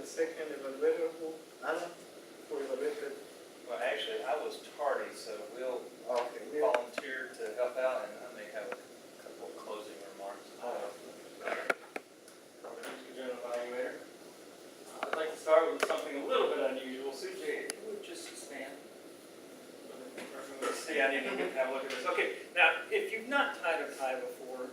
the second evaluator who, Alan, who evaluated? Well, actually, I was tardy, so we'll Okay. volunteer to help out, and I may have a couple of closing remarks. Mr. General Evaluator. I'd like to start with something a little bit unusual. Sujay, if you would just stand. See, I didn't even have a look at this. Okay, now, if you've not tied a tie before,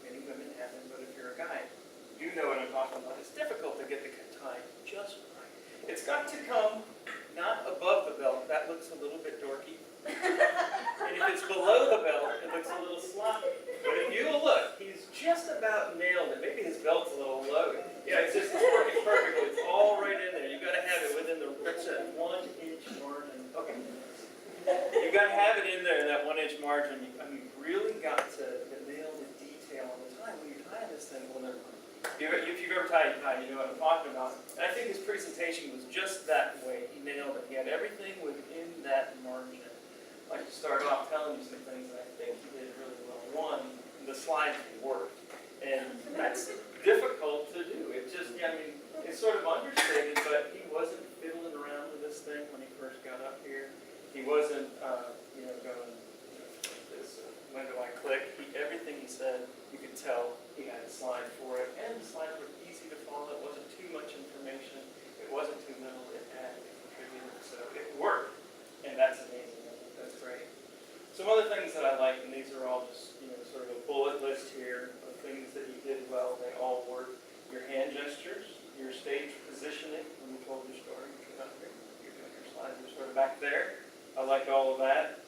many women haven't, but if you're a guy, you know what I'm talking about. It's difficult to get the tie just right. It's got to come not above the belt. That looks a little bit dorky. And if it's below the belt, it looks a little sloppy. But if you look, he's just about nailed it. Maybe his belt's a little low. Yeah, it's working perfectly. It's all right in there. You've got to have it within the 1-inch margin. Okay. You've got to have it in there, that 1-inch margin. You've really got to nail the detail on the tie. When you're tying this thing, well, never mind. If you've ever tied a tie, you know what I'm talking about. And I think his presentation was just that way. He nailed it. He had everything within that margin. I'd like to start off telling you some things that I think he did really well. One, the slides worked. And that's difficult to do. It just, I mean, it's sort of understated, but he wasn't fiddling around with this thing when he first got up here. He wasn't, going like this, when do I click? Everything he said, you could tell he had a slide for it. And the slides were easy to follow. It wasn't too much information. It wasn't too little. It had a contributor. So it worked. And that's amazing. That's great. Some other things that I like, and these are all just, sort of a bullet list here of things that you did well. They all work. Your hand gestures, your stage positioning when you told your story. You're doing your slides. You're sort of back there. I liked all of that.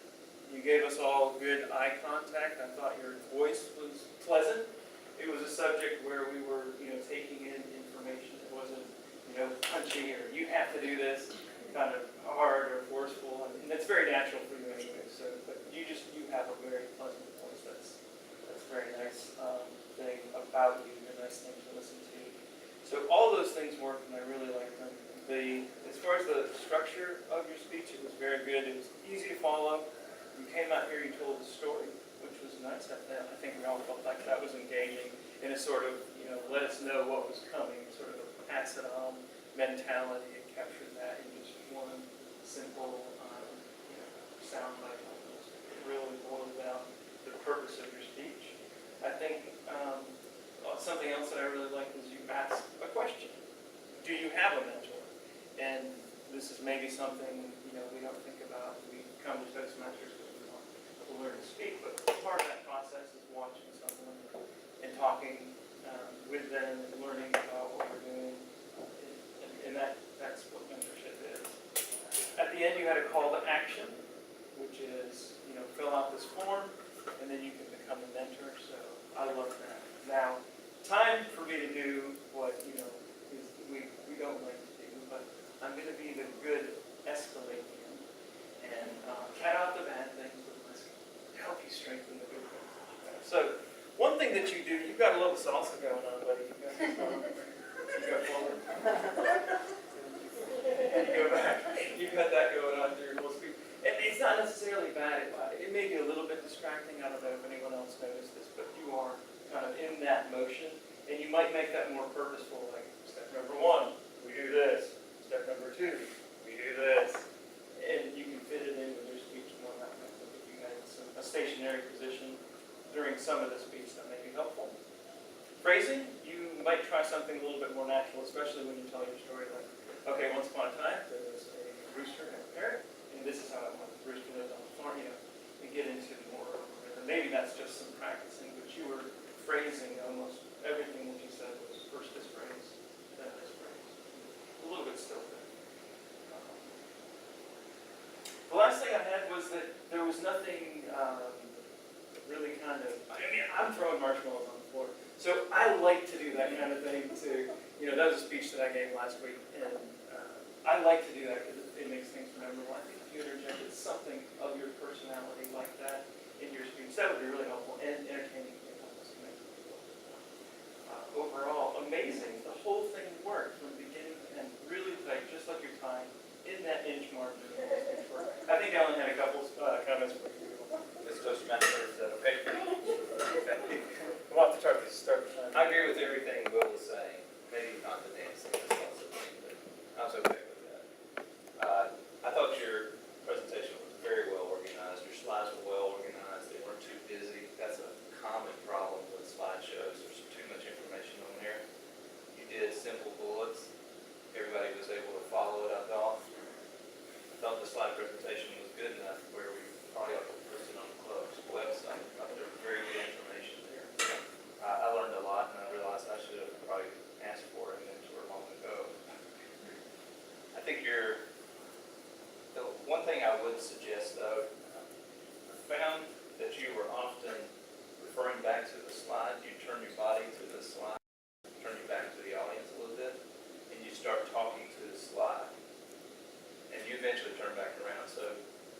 You gave us all good eye contact. I thought your voice was pleasant. It was a subject where we were, taking in information. It wasn't, punchy or you have to do this, kind of hard or forceful. And it's very natural for you anyway. So, but you have a very pleasant voice. That's a very nice thing about you. A nice thing to listen to. So all those things worked, and I really liked them. As far as the structure of your speech, it was very good. It was easy to follow. You came out here, you told the story, which was nice. I think we all felt like that was engaging in a sort of, let us know what was coming, sort of a pass it on mentality. It captured that in just one simple, soundbite almost. It really boiled out the purpose of your speech. I think something else that I really liked was you asked a question. Do you have a mentor? And this is maybe something, we don't think about. We come to Toastmasters because we want to learn to speak, but part of that process is watching someone and talking with them and learning about what we're doing. And that's what mentorship is. At the end, you had a call to action, which is, fill out this form, and then you can become a mentor. So I love that. Now, time for me to do what, we don't like to do, but I'm going to be the good escalate him and cut out the bad things with my skill to help you strengthen the good things. So one thing that you do, you've got a little salsa going on, buddy. You go forward. And you go back. You've got that going on through your whole speech. And it's not necessarily bad. It may be a little bit distracting. I don't know if anyone else noticed this, but you are kind of in that motion. And you might make that more purposeful, like step number 1, we do this. Step number 2, we do this. And you can fit it in with your speech more that way. If you had a stationary position during some of the speech, that may be helpful. Phrasing, you might try something a little bit more natural, especially when you tell your story like, okay, once upon a time, there was a rooster and a parrot, and this is how the rooster lived on the farm, and get into more, maybe that's just some practicing, but you were phrasing almost everything that you said was first this phrase, then this phrase. A little bit still there. The last thing I had was that there was nothing really kind of, I'm throwing marshmallows on the floor. So I like to do that kind of thing too. That was a speech that I gave last week, and I like to do that because it makes things memorable. I think if you interjected something of your personality like that in your speech, that would be really helpful and entertaining. Overall, amazing. The whole thing worked from beginning to end, really tight, just like your time, in that inch margin. I think Alan had a couple comments for you. This Toastmaster, is that okay? We'll have to start the time. I agree with everything Will was saying. Maybe not the dancing, that's also thing. think the one thing I would suggest though, I found that you were often referring back to the slide. You turn your body to the slide, turn your back to the audience a little bit, and you start talking to the slide. And you eventually turn back around. So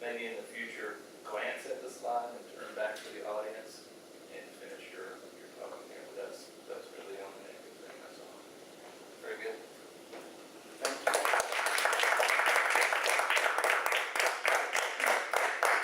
maybe in the future, glance at the slide and turn back to the audience and finish your talking there. That's really the only negative thing I saw. Very good.